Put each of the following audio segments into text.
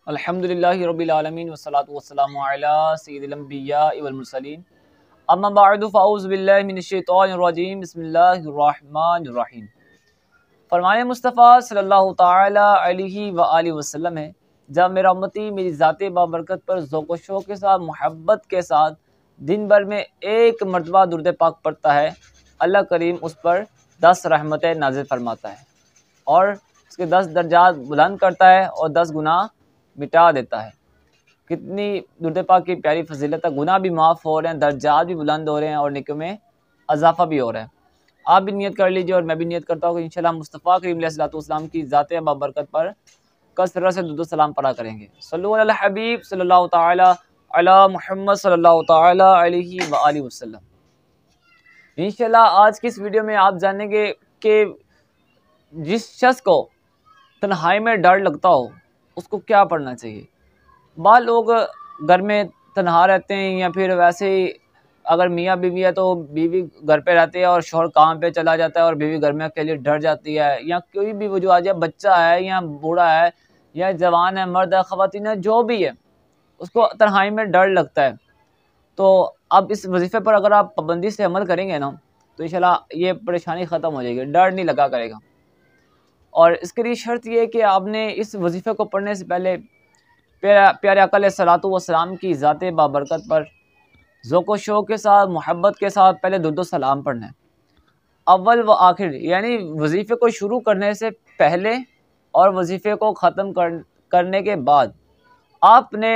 अल्हम्दुलिल्लाहि रब्बिल आलमीन वस्सलातु वस्सलामु अला सय्यिदिल अंबिया वल मुरसलीन अम्मा बअदु फ़अऊज़ु बिल्लाहि मिनश शैतानिर रजीम बिस्मिल्लाहिर रहमानिर रहीम। फरमाने मुस्तफ़ा सल्लल्लाहु ताला अलैहि व आलिहि वसल्लम है, जब मेरा उम्मती मेरी ज़ाते बाबरकत पर ज़ौक़ व शौक़ के साथ मोहब्बत के साथ दिन भर में एक मरतबा दुरूद पाक पढ़ता है, अल्लाह करीम उस पर 10 रहमतें नाज़िल फरमाता है और उसके 10 दर्जात बुलंद करता है और 10 गुनाह मिटा देता है। कितनी दुरूद पाक की प्यारी फजीलत है। गुनाह भी माफ़ हो रहे हैं, दर्जात भी बुलंद हो रहे हैं और नेकियों में इजाफ़ा भी हो रहा है। आप भी नियत कर लीजिए और मैं भी नियत करता हूँ कि इंशाल्लाह मुस्तफ़ा करीम अलैहिस्सलाम की ज़ाते बाबरकत पर कसरत से दुरूद सलाम पढ़ा करेंगे। सल्लल्लाहु अला हबीब सल्लल्लाहु ताला अला मुहम्मद सल्लल्लाहु ताला अलैहि व आलिहि वसल्लम। इंशाल्लाह आज की इस वीडियो में आप जानेंगे कि जिस शख्स को तन्हाई में डर लगता हो उसको क्या पढ़ना चाहिए। बाद लोग घर में तन्हा रहते हैं या फिर वैसे ही अगर मियाँ बीवी है तो बीवी घर पे रहती है और शौहर काम पे चला जाता है और बीवी घर में अकेले डर जाती है, या कोई भी वो जो आ जाए, बच्चा है या बूढ़ा है या जवान है, मर्द है, ख़वातीन है, जो भी है उसको तन्हाई में डर लगता है। तो अब इस वजीफ़े पर अगर आप पाबंदी से अमल करेंगे ना तो इंशाल्लाह ये परेशानी ख़त्म हो जाएगी, डर नहीं लगा करेगा। और इसके लिए शर्त ये है कि आपने इस वजीफ़े को पढ़ने से पहले प्यारे आका अलैहिस्सलातु वस्सलाम की ज़ाते बाबरकत पर ज़ौक़ व शौक़ के साथ मोहब्बत के साथ पहले दुरूद सलाम पढ़ना है, अव्वल व आखिर, यानी वजीफ़े को शुरू करने से पहले और वजीफ़े को ख़त्म करने के बाद आपने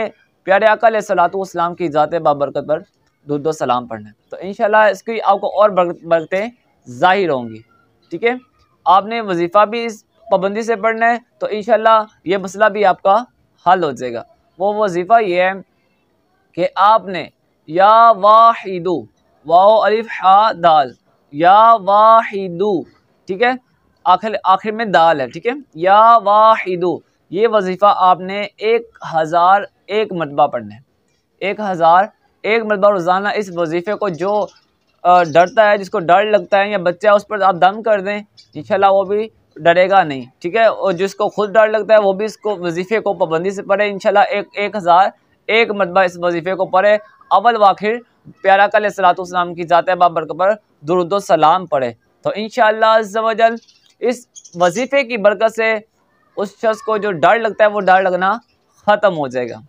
प्यारे आका अलैहिस्सलातु वस्सलाम की ज़ाते बाबरकत पर दुरूद सलाम पढ़ना है। तो इंशाल्लाह इसकी आपको और बरकतें ज़ाहिर होंगी। ठीक है, आपने वजीफ़ा भी इस पाबंदी से पढ़ना है तो इंशाल्लाह ये मसला भी आपका हल हो जाएगा। वो वजीफ़ा ये है कि आपने या वाहिदु, वाओ अलिफ हा दाल, या वाहिदु, ठीक है, आखिर में दाल है, ठीक है, या वाहिदु, ये वजीफ़ा आपने 1001 मरतबा पढ़ना है। 1001 मरतबा रोज़ाना इस वजीफ़े को जो डरता है, जिसको डर लगता है या बच्चा है, उस पर आप दम कर दें, इंशाल्लाह वो भी डरेगा नहीं। ठीक है, और जिसको खुद डर लगता है वो भी इसको वजीफ़े को पाबंदी से पढ़े, इंशाल्लाह 1001 मरतबा इस वजीफ़े को पढ़े, अव्वल व आखिर प्यारा आका अलैहिस्सलातु वस्सलाम की ज़ाते बाबरकत पर दुरूद सलाम पढ़े। तो इंशाअल्लाह अज़्ज़ व जल इस वजीफ़े की बरकत से उस शख्स को जो डर लगता है वो डर लगना ख़त्म हो जाएगा।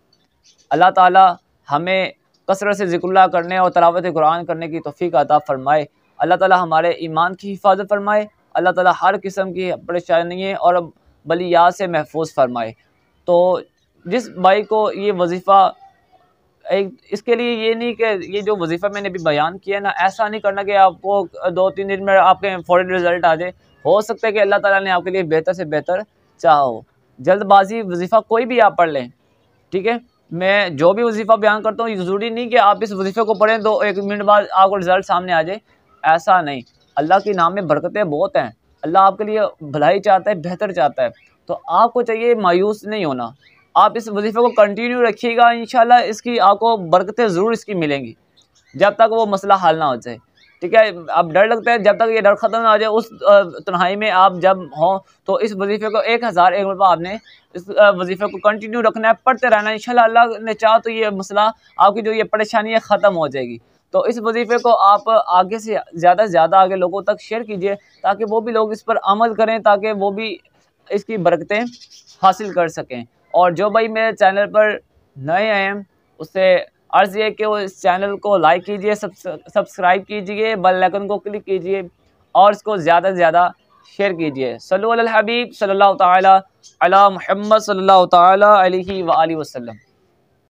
अल्लाह ताला हमें कसरत से ज़िक्रुल्लाह करने और तिलावत कुरान करने की तौफ़ीक़ अता फ़रमाए। अल्लाह ताला हमारे ईमान की हिफाजत फ़रमाए। अल्लाह ताला हर किस्म की परेशानी और बलियात से महफूज फ़रमाए। तो जिस भाई को ये वजीफ़ा, इसके लिए ये नहीं कि ये जो वजीफ़ा मैंने अभी बयान किया ना, ऐसा नहीं करना कि आपको 2-3 दिन में आपके फ़ौरन रिज़ल्ट आ जाए। हो सकता है कि अल्लाह ताला ने आपके लिए बेहतर से बेहतर चाहा हो। जल्दबाजी वजीफ़ा कोई भी आप पढ़ लें, ठीक है। मैं जो भी वजीफ़ा बयान करता हूँ ज़रूरी नहीं कि आप इस वजीफ़े को पढ़ें तो 1 मिनट बाद आपको रिज़ल्ट सामने आ जाए, ऐसा नहीं। अल्लाह के नाम में बरकतें बहुत हैं, अल्लाह आपके लिए भलाई चाहता है, बेहतर चाहता है। तो आपको चाहिए मायूस नहीं होना, आप इस वजीफ़े को कंटिन्यू रखिएगा, इंशाल्लाह इसकी आपको बरकतें ज़रूर इसकी मिलेंगी, जब तक वो मसला हल ना हो जाए। ठीक है, अब डर लगता है, जब तक ये डर ख़त्म ना हो जाए, उस तन्हाई में आप जब हों तो इस वजीफ़े को 1001 मरतबा आपने इस वजीफ़े को कंटिन्यू रखना है, पढ़ते रहना है। इंशाल्लाह अल्लाह ने चाहा तो ये मसला, आपकी जो ये परेशानी है, ख़त्म हो जाएगी। तो इस वजीफ़े को आप आगे से ज़्यादा आगे लोगों तक शेयर कीजिए ताकि वो भी लोग इस पर अमल करें, ताकि वो भी इसकी बरकतें हासिल कर सकें। और जो भाई मेरे चैनल पर नए आए हैं उससे अर्ज़ ये कि वो इस चैनल को लाइक कीजिए, सब्सक्राइब कीजिए, बेल आइकन को क्लिक कीजिए और इसको ज़्यादा से ज़्यादा शेयर कीजिए। सल्लल्लाहु अलैहि हबीब सल्लल्लाहु ताला अला मुहम्मद सल्लल्लाहु ताला अलैहि व आलिहि वसल्लम।